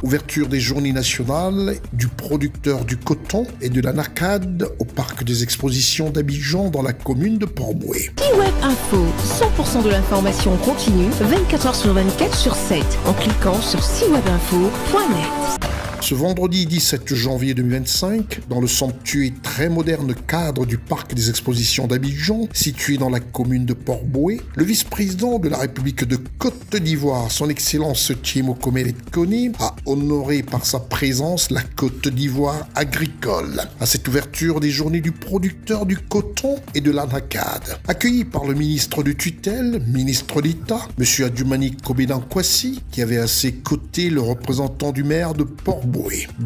Ouverture des journées nationales du producteur du coton et de l'anacarde au parc des expositions d'Abidjan dans la commune de Port-Bouët. C-Web Info, 100% de l'information continue, 24 h sur 24 sur 7, en cliquant sur cwebinfo.net. Ce vendredi 17 janvier 2025, dans le somptueux et très moderne cadre du parc des expositions d'Abidjan, situé dans la commune de Port-Bouët, le vice-président de la République de Côte d'Ivoire, son Excellence Thiemo Mélie Koné, a honoré par sa présence la Côte d'Ivoire agricole. À cette ouverture des journées du producteur du coton et de l'anacarde, accueilli par le ministre de tutelle, ministre d'État, M. Adjoumani Kobena-Kwasi, qui avait à ses côtés le représentant du maire de Port-Bouët.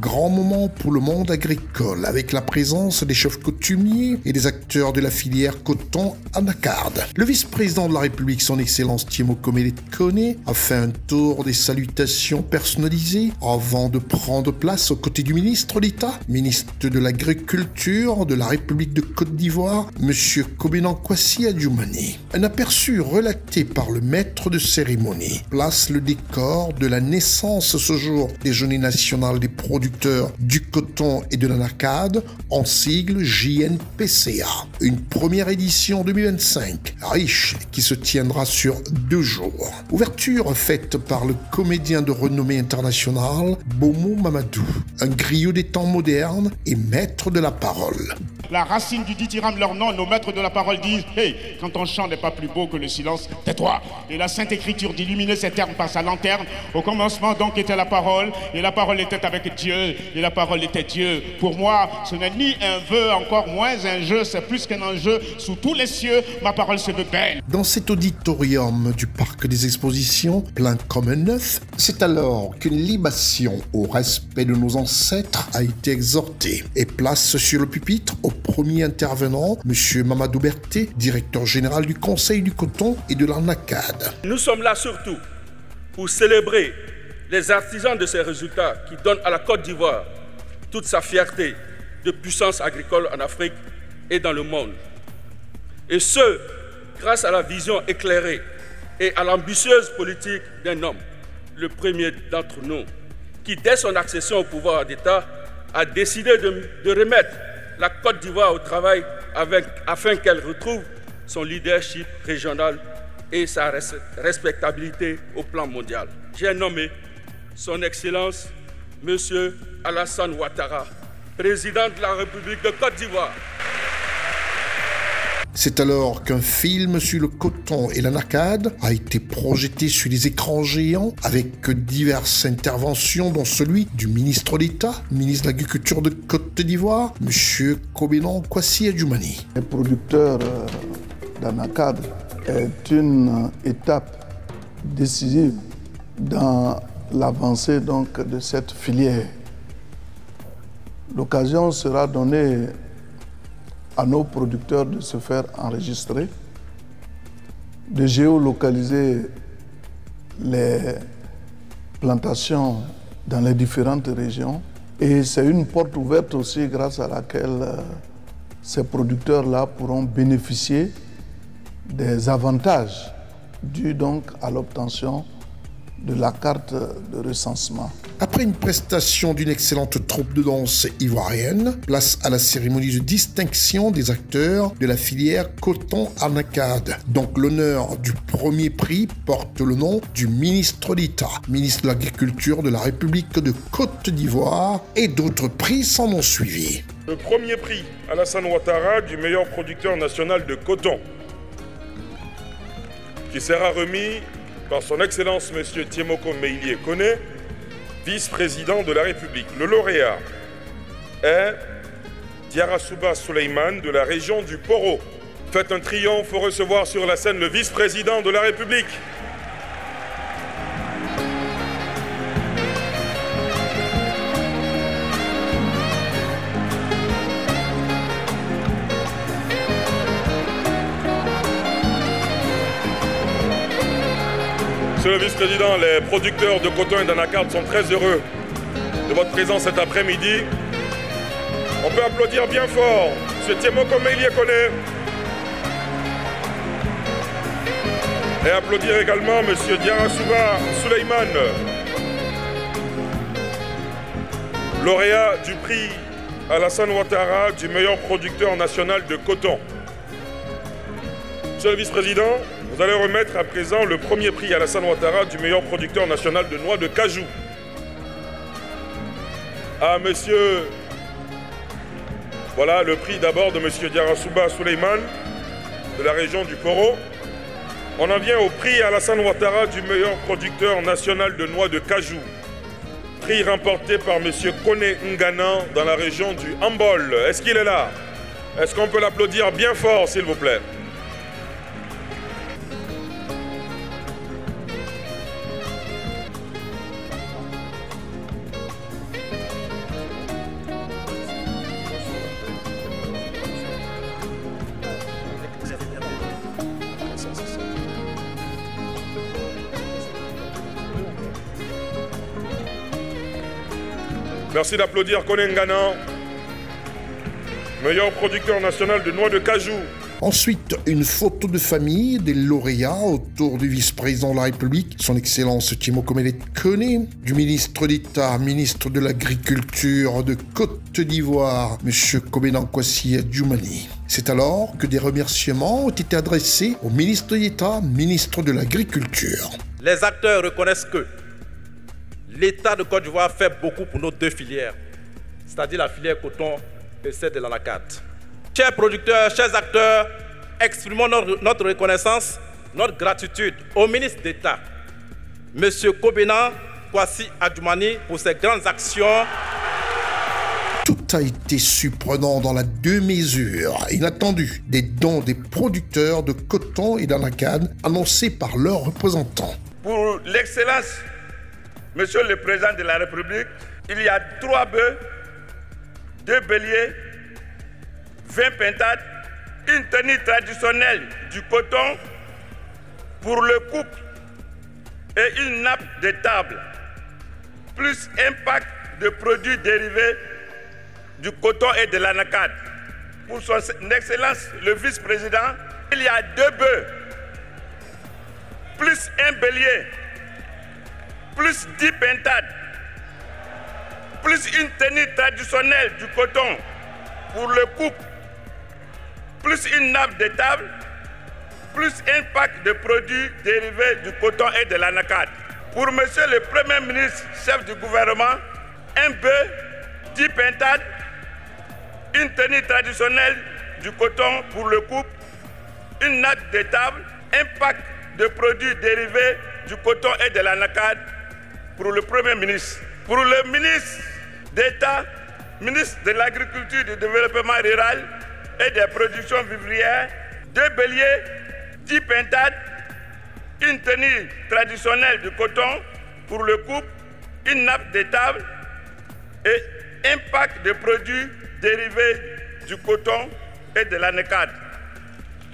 Grand moment pour le monde agricole, avec la présence des chefs coutumiers et des acteurs de la filière coton-anacarde. Le vice-président de la République, son Excellence Thiemo Mélie Koné, a fait un tour des salutations personnalisées avant de prendre place aux côtés du ministre d'État, ministre de l'Agriculture de la République de Côte d'Ivoire, M. Kobena-Kwasi Adjoumani. Un aperçu relaté par le maître de cérémonie place le décor de la naissance ce jour des Journées nationales des producteurs du coton et de l'anacarde, en sigle JNPCA. Une première édition 2025, riche, qui se tiendra sur 2 jours. Ouverture faite par le comédien de renommée internationale Bomo Mamadou, un griot des temps modernes et maître de la parole. La racine du dithyrambe, leur nom, nos maîtres de la parole disent « Hey, quand ton chant n'est pas plus beau que le silence, tais-toi » Et la Sainte Écriture d'illuminer ces termes par sa lanterne. Au commencement donc était la parole, et la parole était avec Dieu, et la parole était Dieu. Pour moi, ce n'est ni un vœu, encore moins un jeu, c'est plus qu'un enjeu. Sous tous les cieux, ma parole se veut belle. Dans cet auditorium du parc des expositions, plein comme un œuf, c'est alors qu'une libation au respect de nos ancêtres a été exhortée. Et place sur le pupitre au premier intervenant, M. Mamadou Berté, directeur général du Conseil du coton et de l'anacarde. Nous sommes là surtout pour célébrer les artisans de ces résultats qui donnent à la Côte d'Ivoire toute sa fierté de puissance agricole en Afrique et dans le monde. Et ce, grâce à la vision éclairée et à l'ambitieuse politique d'un homme, le premier d'entre nous, qui dès son accession au pouvoir d'État a décidé de remettre la Côte d'Ivoire au travail afin qu'elle retrouve son leadership régional et sa respectabilité au plan mondial. J'ai nommé son Excellence, M. Alassane Ouattara, président de la République de Côte d'Ivoire. C'est alors qu'un film sur le coton et l'anacarde a été projeté sur les écrans géants avec diverses interventions, dont celui du ministre d'État, ministre de l'Agriculture de Côte d'Ivoire, M. Kobena-Kwasi Adjoumani. Les producteurs d'anacarde est une étape décisive dans l'avancée donc de cette filière. L'occasion sera donnée à nos producteurs de se faire enregistrer, de géolocaliser les plantations dans les différentes régions. Et c'est une porte ouverte aussi grâce à laquelle ces producteurs-là pourront bénéficier des avantages dus donc à l'obtention de la carte de recensement. Après une prestation d'une excellente troupe de danse ivoirienne, place à la cérémonie de distinction des acteurs de la filière coton-anacarde. Donc l'honneur du premier prix porte le nom du ministre d'État, ministre de l'Agriculture de la République de Côte d'Ivoire, et d'autres prix s'en ont suivi. Le premier prix Alassane Ouattara du meilleur producteur national de coton, qui sera remis par son Excellence M. Thiemo Mélie Koné, vice-président de la République. Le lauréat est Diarasouba Souleymane de la région du Poro. Faites un triomphe pour recevoir sur la scène le vice-président de la République. Monsieur le vice-président, les producteurs de coton et d'anacarde sont très heureux de votre présence cet après-midi. On peut applaudir bien fort M. Thiemo Mélie Koné. Et applaudir également M. Diarasouba Souleymane. lauréat du prix Alassane Ouattara du meilleur producteur national de coton. Monsieur le vice-président, vous allez remettre à présent le premier prix Alassane Ouattara du meilleur producteur national de noix de cajou à monsieur... Voilà le prix d'abord de monsieur Diarasouba Souleymane de la région du Poro. On en vient au prix Alassane Ouattara du meilleur producteur national de noix de cajou. Prix remporté par M. Kone Ngana dans la région du Hambol. Est-ce qu'il est là? Est-ce qu'on peut l'applaudir bien fort, s'il vous plaît? Merci d'applaudir Kone Ngana, meilleur producteur national de noix de cajou. Ensuite, une photo de famille des lauréats autour du vice-président de la République, son Excellence Timoko Médé Koné, du ministre d'État, ministre de l'Agriculture de Côte d'Ivoire, M. Kobena Nkwasi Djoumani. C'est alors que des remerciements ont été adressés au ministre d'État, ministre de l'Agriculture. Les acteurs reconnaissent que l'État de Côte d'Ivoire fait beaucoup pour nos deux filières, c'est-à-dire la filière coton et celle de l'anacarde. Chers producteurs, chers acteurs, exprimons notre reconnaissance, notre gratitude au ministre d'État, M. Kobena Nkwasi Djoumani, pour ses grandes actions. Tout a été surprenant dans la deux-mesure inattendue des dons des producteurs de coton et d'anacarde annoncés par leurs représentants. Pour l'excellence, Monsieur le Président de la République, il y a 3 bœufs, 2 béliers, 20 pintades, une tenue traditionnelle du coton pour le couple et une nappe de table, plus un pack de produits dérivés du coton et de l'anacarde. Pour son Excellence le vice-président, il y a 2 bœufs, plus un bélier, plus 10 pintades, plus une tenue traditionnelle du coton pour le couple, plus une nappe de table, plus un pack de produits dérivés du coton et de l'anacarde. Pour Monsieur le Premier ministre, chef du gouvernement, un bœuf, 10 pintades, une tenue traditionnelle du coton pour le couple, une nappe de table, un pack de produits dérivés du coton et de l'anacarde pour le Premier ministre. Pour le ministre d'État, ministre de l'Agriculture, du Développement rural et des productions vivrières, 2 béliers, 10 pintades, une tenue traditionnelle du coton pour le couple, une nappe de table et un pack de produits dérivés du coton et de l'anacarde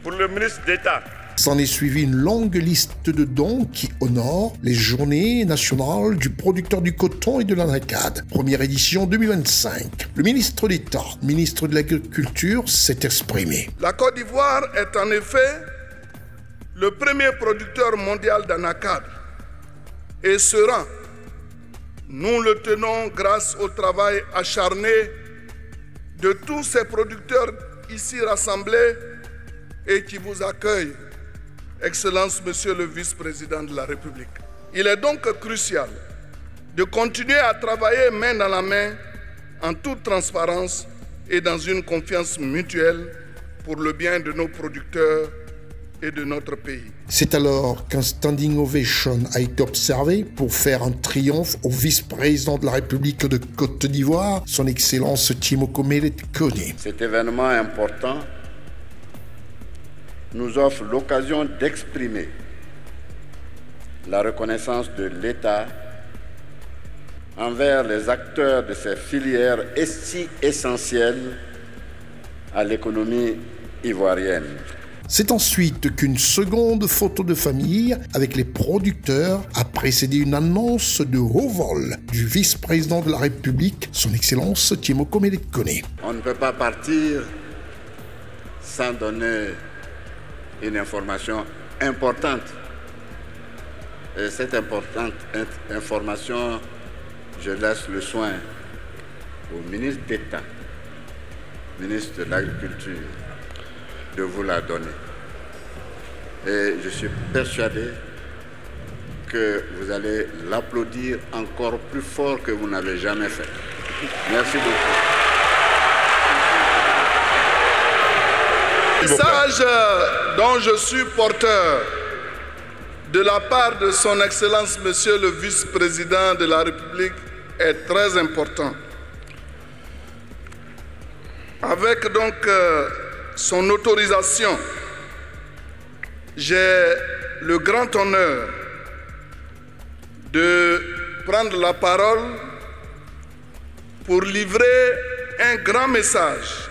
pour le ministre d'État. S'en est suivi une longue liste de dons qui honore les journées nationales du producteur du coton et de l'anacarde, première édition 2025. Le ministre d'État, ministre de l'Agriculture, s'est exprimé. La Côte d'Ivoire est en effet le premier producteur mondial d'anacarde et sera, nous le tenons grâce au travail acharné de tous ces producteurs ici rassemblés et qui vous accueillent, Excellence, Monsieur le Vice-président de la République. Il est donc crucial de continuer à travailler main dans la main, en toute transparence et dans une confiance mutuelle pour le bien de nos producteurs et de notre pays. C'est alors qu'un standing ovation a été observé pour faire un triomphe au vice-président de la République de Côte d'Ivoire, son Excellence Timoko Médé Koné. Cet événement important nous offre l'occasion d'exprimer la reconnaissance de l'État envers les acteurs de ces filières si essentielles à l'économie ivoirienne. C'est ensuite qu'une seconde photo de famille avec les producteurs a précédé une annonce de haut vol du vice-président de la République, son Excellence Timoko Médé Koné. On ne peut pas partir sans donner une information importante. Et cette importante information, je laisse le soin au ministre d'État, ministre de l'Agriculture, de vous la donner. Et je suis persuadé que vous allez l'applaudir encore plus fort que vous n'avez jamais fait. Merci beaucoup. Le message dont je suis porteur de la part de son Excellence Monsieur le Vice-président de la République est très important. Avec donc son autorisation, j'ai le grand honneur de prendre la parole pour livrer un grand message.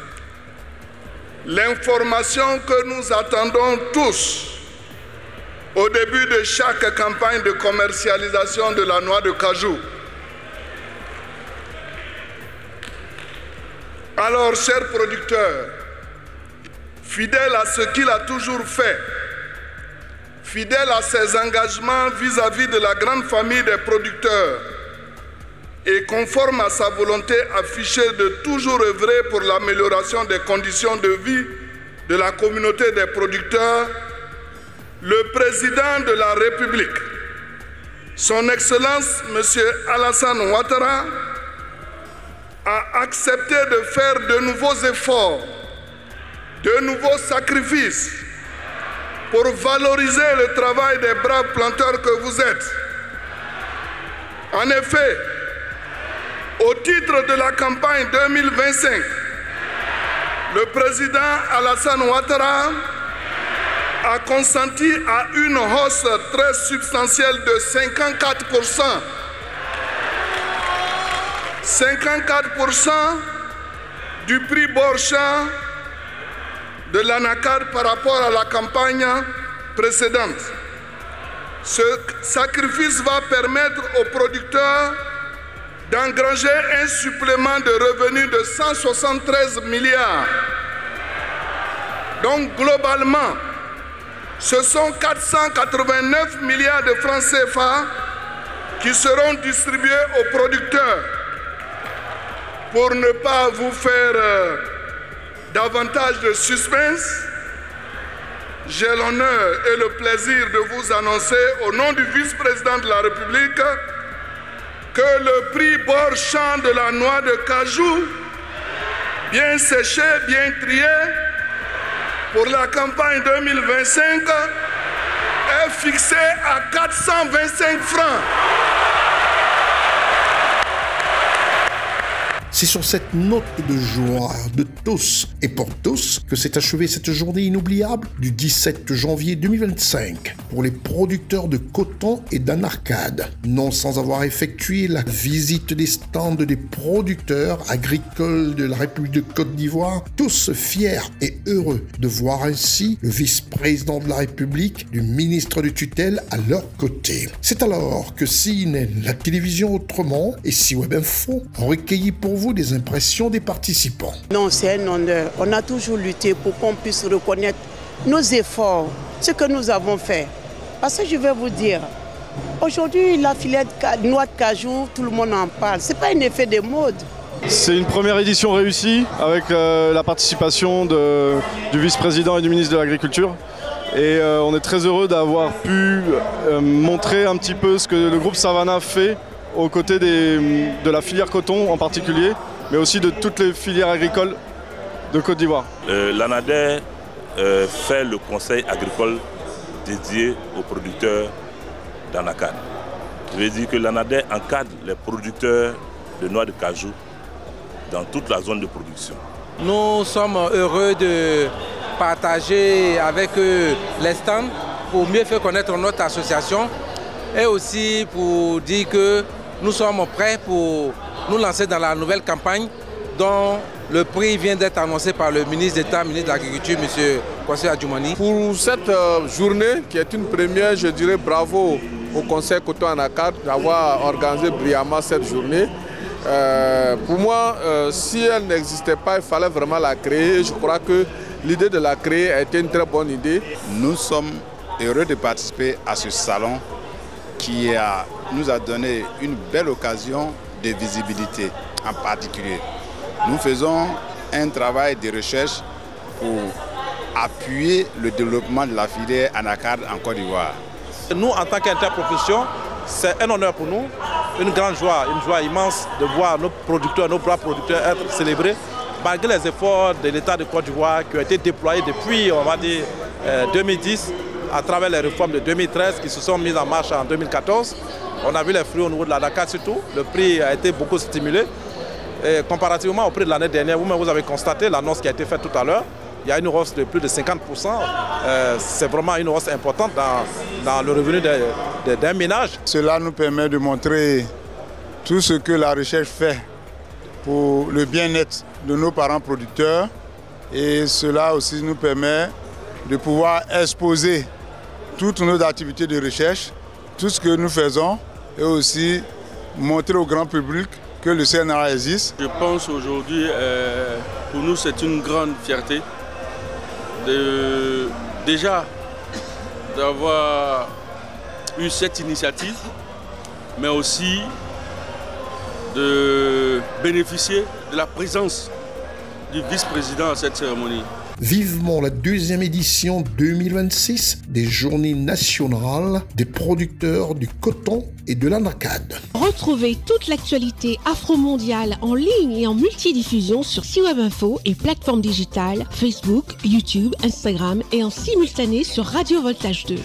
L'information que nous attendons tous au début de chaque campagne de commercialisation de la noix de cajou. Alors, chers producteurs, fidèles à ce qu'il a toujours fait, fidèles à ses engagements vis-à-vis de la grande famille des producteurs et conforme à sa volonté affichée de toujours œuvrer pour l'amélioration des conditions de vie de la communauté des producteurs, le président de la République, son Excellence M. Alassane Ouattara, a accepté de faire de nouveaux efforts, de nouveaux sacrifices pour valoriser le travail des braves planteurs que vous êtes. En effet, au titre de la campagne 2025, le président Alassane Ouattara a consenti à une hausse très substantielle de 54%. 54% du prix bord-champ de l'anacarde par rapport à la campagne précédente. Ce sacrifice va permettre aux producteurs d'engranger un supplément de revenus de 173 milliards. Donc globalement, ce sont 489 milliards de francs CFA qui seront distribués aux producteurs. Pour ne pas vous faire davantage de suspense, j'ai l'honneur et le plaisir de vous annoncer au nom du vice-président de la République que le prix bord-champ de la noix de cajou, bien séché, bien trié, pour la campagne 2025, est fixé à 425 francs. C'est sur cette note de joie de tous et pour tous que s'est achevée cette journée inoubliable du 17 janvier 2025 pour les producteurs de coton et d'anarcade. Non sans avoir effectué la visite des stands des producteurs agricoles de la République de Côte d'Ivoire, tous fiers et heureux de voir ainsi le vice-président de la République, du ministre de tutelle à leur côté. C'est alors que CNN, la télévision autrement et CIWeb Info ont recueilli pour vous des impressions des participants. Non, c'est un honneur. On a toujours lutté pour qu'on puisse reconnaître nos efforts, ce que nous avons fait. Parce que je vais vous dire, aujourd'hui, la filière de noix de cajou, tout le monde en parle. Ce n'est pas un effet de mode. C'est une première édition réussie avec la participation du vice-président et du ministre de l'Agriculture. Et on est très heureux d'avoir pu montrer un petit peu ce que le groupe Savannah fait aux côtés de la filière coton en particulier, mais aussi de toutes les filières agricoles de Côte d'Ivoire. L'ANADER fait le conseil agricole dédié aux producteurs d'anacarde. Je veux dire que l'ANADER encadre les producteurs de noix de cajou dans toute la zone de production. Nous sommes heureux de partager avec eux les stands pour mieux faire connaître notre association et aussi pour dire que nous sommes prêts pour nous lancer dans la nouvelle campagne dont le prix vient d'être annoncé par le ministre d'État, ministre de l'Agriculture, M. Conseil Adjoumani. Pour cette journée qui est une première, je dirais bravo au Conseil Coton Anacarde d'avoir organisé brillamment cette journée. Pour moi, si elle n'existait pas, il fallait vraiment la créer. Je crois que l'idée de la créer a été une très bonne idée. Nous sommes heureux de participer à ce salon qui nous a donné une belle occasion de visibilité en particulier. Nous faisons un travail de recherche pour appuyer le développement de la filière anacarde en Côte d'Ivoire. Nous, en tant qu'interprofession, c'est un honneur pour nous, une grande joie, une joie immense de voir nos producteurs, nos bras producteurs être célébrés malgré les efforts de l'État de Côte d'Ivoire qui ont été déployés depuis, on va dire, 2010 à travers les réformes de 2013 qui se sont mises en marche en 2014. On a vu les fruits au niveau de l'anacarde surtout. Le prix a été beaucoup stimulé. Et comparativement au prix de l'année dernière, vous-même vous avez constaté l'annonce qui a été faite tout à l'heure. Il y a une hausse de plus de 50%. C'est vraiment une hausse importante dans le revenu d'un ménage. Cela nous permet de montrer tout ce que la recherche fait pour le bien-être de nos parents producteurs. Et cela aussi nous permet de pouvoir exposer toutes nos activités de recherche, tout ce que nous faisons, et aussi montrer au grand public que le CNRA existe. Je pense aujourd'hui, pour nous, c'est une grande fierté déjà d'avoir eu cette initiative, mais aussi de bénéficier de la présence du vice-président à cette cérémonie. Vivement la deuxième édition 2026 des Journées nationales des producteurs du coton et de l'anacarde. Retrouvez toute l'actualité afro-mondiale en ligne et en multidiffusion sur C-Web Info et plateformes digitales, Facebook, YouTube, Instagram et en simultané sur Radio Voltage 2.